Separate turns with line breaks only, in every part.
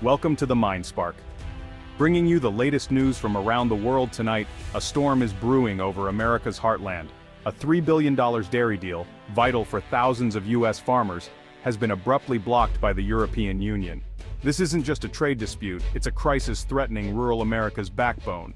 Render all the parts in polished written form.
Welcome to the Mind Spark. Bringing you the latest news from around the world tonight, a storm is brewing over America's heartland. A $3 billion dairy deal, vital for thousands of U.S. farmers, has been abruptly blocked by the European Union. This isn't just a trade dispute, it's a crisis threatening rural America's backbone.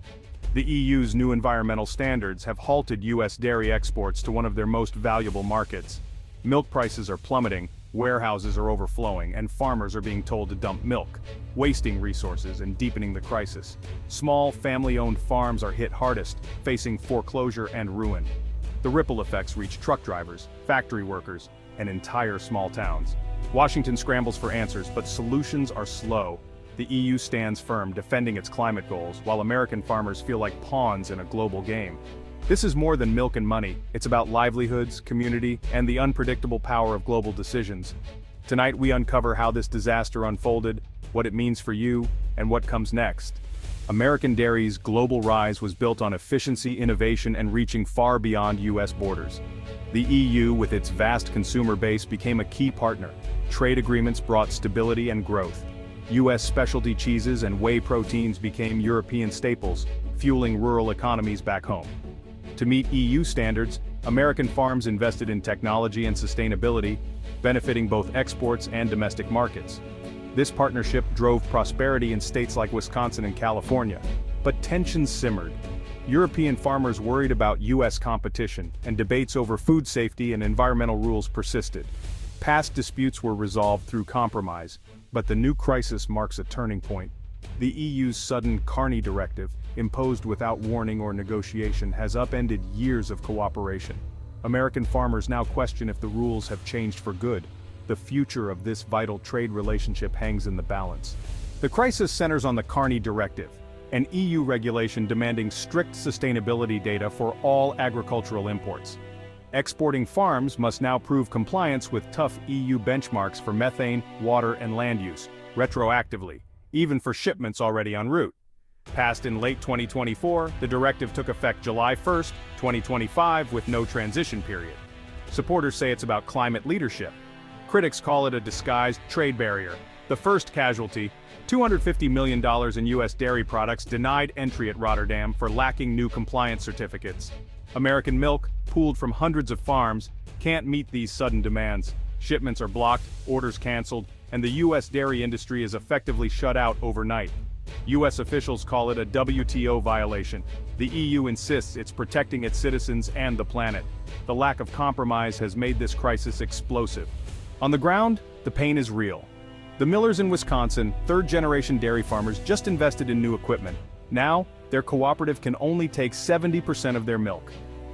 The EU's new environmental standards have halted U.S. dairy exports to one of their most valuable markets. Milk prices are plummeting, warehouses are overflowing, and farmers are being told to dump milk, wasting resources and deepening the crisis. Small, family-owned farms are hit hardest, facing foreclosure and ruin. The ripple effects reach truck drivers, factory workers, and entire small towns. Washington scrambles for answers, but solutions are slow. The EU stands firm, defending its climate goals, while American farmers feel like pawns in a global game. This is more than milk and money, it's about livelihoods, community, and the unpredictable power of global decisions. Tonight we uncover how this disaster unfolded, what it means for you, and what comes next. American dairy's global rise was built on efficiency, innovation, and reaching far beyond U.S. borders. The EU, with its vast consumer base, became a key partner. Trade agreements brought stability and growth. U.S. specialty cheeses and whey proteins became European staples, fueling rural economies back home. To meet EU standards, American farms invested in technology and sustainability, benefiting both exports and domestic markets. This partnership drove prosperity in states like Wisconsin and California, but tensions simmered. European farmers worried about U.S. competition, and debates over food safety and environmental rules persisted. Past disputes were resolved through compromise, but the new crisis marks a turning point. The EU's sudden Carney directive, imposed without warning or negotiation, has upended years of cooperation. American farmers now question if the rules have changed for good. The future of this vital trade relationship hangs in the balance. The crisis centers on the Carney directive, an EU regulation demanding strict sustainability data for all agricultural imports. Exporting farms must now prove compliance with tough EU benchmarks for methane, water, and land use, retroactively, even for shipments already en route. Passed in late 2024, the directive took effect July 1, 2025 with no transition period. Supporters say it's about climate leadership. Critics call it a disguised trade barrier. The first casualty, $250 million in U.S. dairy products denied entry at Rotterdam for lacking new compliance certificates. American milk, pooled from hundreds of farms, can't meet these sudden demands. Shipments are blocked, orders canceled, and the U.S. dairy industry is effectively shut out overnight. U.S. officials call it a WTO violation. The EU insists it's protecting its citizens and the planet. The lack of compromise has made this crisis explosive. On the ground, the pain is real. The millers in Wisconsin, third-generation dairy farmers, just invested in new equipment. Now, their cooperative can only take 70% of their milk.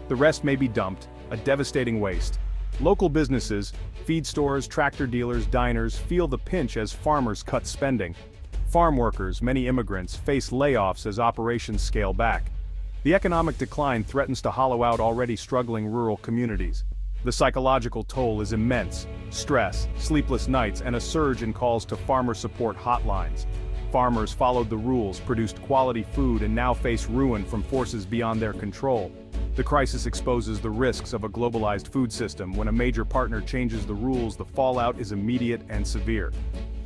The rest may be dumped, a devastating waste. Local businesses, feed stores, tractor dealers, diners, feel the pinch as farmers cut spending. Farm workers, many immigrants, face layoffs as operations scale back. The economic decline threatens to hollow out already struggling rural communities. The psychological toll is immense: stress, sleepless nights, and a surge in calls to farmer support hotlines. Farmers followed the rules, produced quality food, and now face ruin from forces beyond their control. The crisis exposes the risks of a globalized food system. When a major partner changes the rules, the fallout is immediate and severe.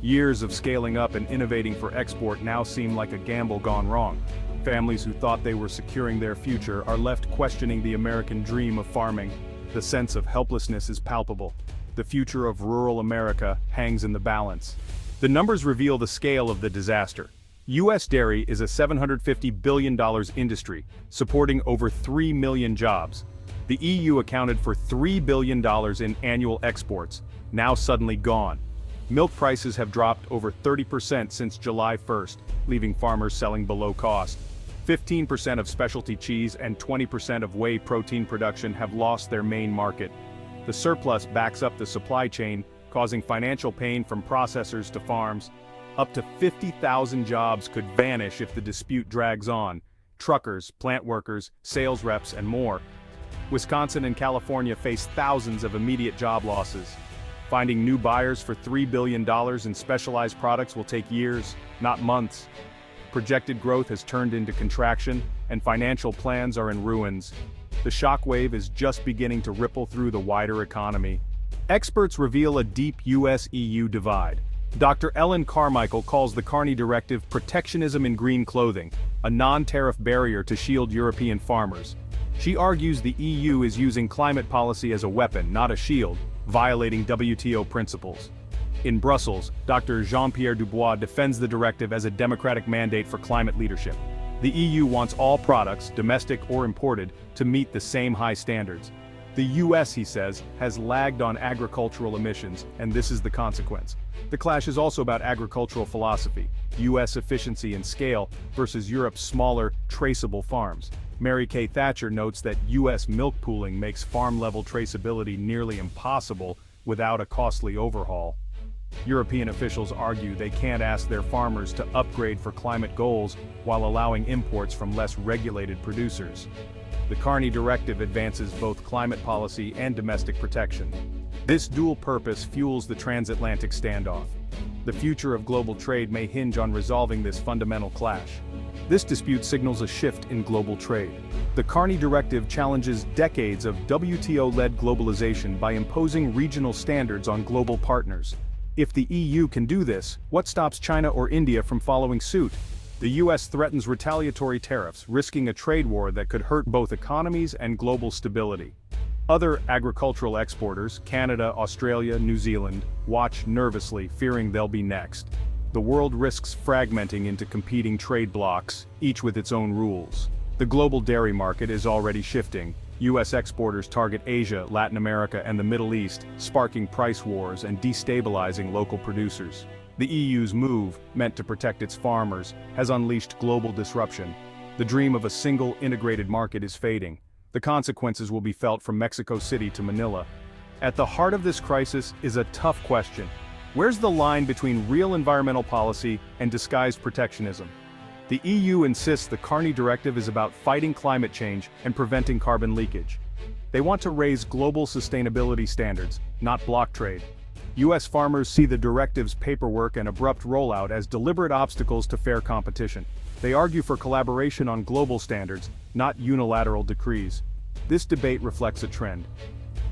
Years of scaling up and innovating for export now seem like a gamble gone wrong. Families who thought they were securing their future are left questioning the American dream of farming. The sense of helplessness is palpable. The future of rural America hangs in the balance. The numbers reveal the scale of the disaster. U.S. dairy is a $750 billion industry, supporting over 3 million jobs. The EU accounted for $3 billion in annual exports, now suddenly gone. Milk prices have dropped over 30% since July 1st, leaving farmers selling below cost. 15% of specialty cheese and 20% of whey protein production have lost their main market. The surplus backs up the supply chain, causing financial pain from processors to farms. Up to 50,000 jobs could vanish if the dispute drags on. Truckers, plant workers, sales reps, and more. Wisconsin and California face thousands of immediate job losses. Finding new buyers for $3 billion in specialized products will take years, not months. Projected growth has turned into contraction, and financial plans are in ruins. The shockwave is just beginning to ripple through the wider economy. Experts reveal a deep US-EU divide. Dr. Ellen Carmichael calls the Carney Directive protectionism in green clothing, a non-tariff barrier to shield European farmers. She argues the EU is using climate policy as a weapon, not a shield, violating WTO principles. In Brussels, Dr. Jean-Pierre Dubois defends the directive as a democratic mandate for climate leadership. The EU wants all products, domestic or imported, to meet the same high standards. The US, he says, has lagged on agricultural emissions, and this is the consequence. The clash is also about agricultural philosophy, US efficiency and scale versus Europe's smaller, traceable farms. Mary Kay Thatcher notes that US milk pooling makes farm-level traceability nearly impossible without a costly overhaul. European officials argue they can't ask their farmers to upgrade for climate goals while allowing imports from less regulated producers. The Carney Directive advances both climate policy and domestic protection. This dual purpose fuels the transatlantic standoff. The future of global trade may hinge on resolving this fundamental clash. This dispute signals a shift in global trade. The Carney Directive challenges decades of WTO-led globalization by imposing regional standards on global partners. If the EU can do this, what stops China or India from following suit? The US threatens retaliatory tariffs, risking a trade war that could hurt both economies and global stability. Other agricultural exporters, Canada, Australia, New Zealand, watch nervously, fearing they'll be next. The world risks fragmenting into competing trade blocs, each with its own rules. The global dairy market is already shifting. US exporters target Asia, Latin America, and the Middle East, sparking price wars and destabilizing local producers. The EU's move, meant to protect its farmers, has unleashed global disruption. The dream of a single, integrated market is fading. The consequences will be felt from Mexico City to Manila. At the heart of this crisis is a tough question. Where's the line between real environmental policy and disguised protectionism? The EU insists the Carney Directive is about fighting climate change and preventing carbon leakage. They want to raise global sustainability standards, not block trade. US farmers see the directive's paperwork and abrupt rollout as deliberate obstacles to fair competition. They argue for collaboration on global standards, not unilateral decrees. This debate reflects a trend.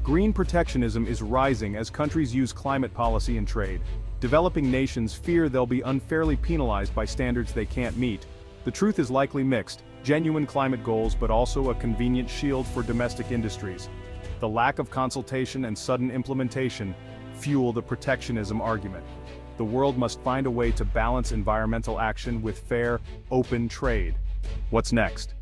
Green protectionism is rising as countries use climate policy and trade. Developing nations fear they'll be unfairly penalized by standards they can't meet. The truth is likely mixed, genuine climate goals but also a convenient shield for domestic industries. The lack of consultation and sudden implementation fuel the protectionism argument. The world must find a way to balance environmental action with fair, open trade. What's next?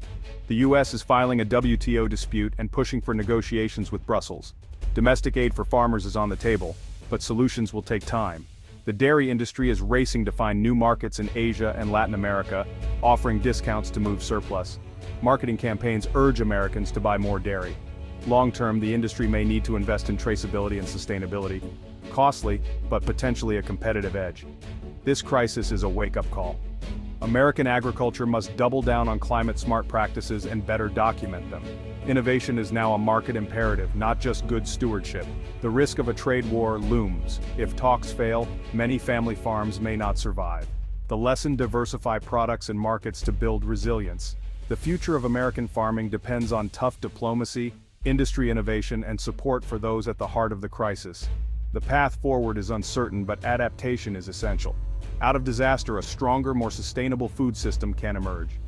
The US is filing a WTO dispute and pushing for negotiations with Brussels. Domestic aid for farmers is on the table, but solutions will take time. The dairy industry is racing to find new markets in Asia and Latin America, offering discounts to move surplus. Marketing campaigns urge Americans to buy more dairy. Long-term, the industry may need to invest in traceability and sustainability. Costly, but potentially a competitive edge. This crisis is a wake-up call. American agriculture must double down on climate-smart practices and better document them. Innovation is now a market imperative, not just good stewardship. The risk of a trade war looms. If talks fail, many family farms may not survive. The lesson: diversify products and markets to build resilience. The future of American farming depends on tough diplomacy, industry innovation, and support for those at the heart of the crisis. The path forward is uncertain, but adaptation is essential. Out of disaster, a stronger, more sustainable food system can emerge.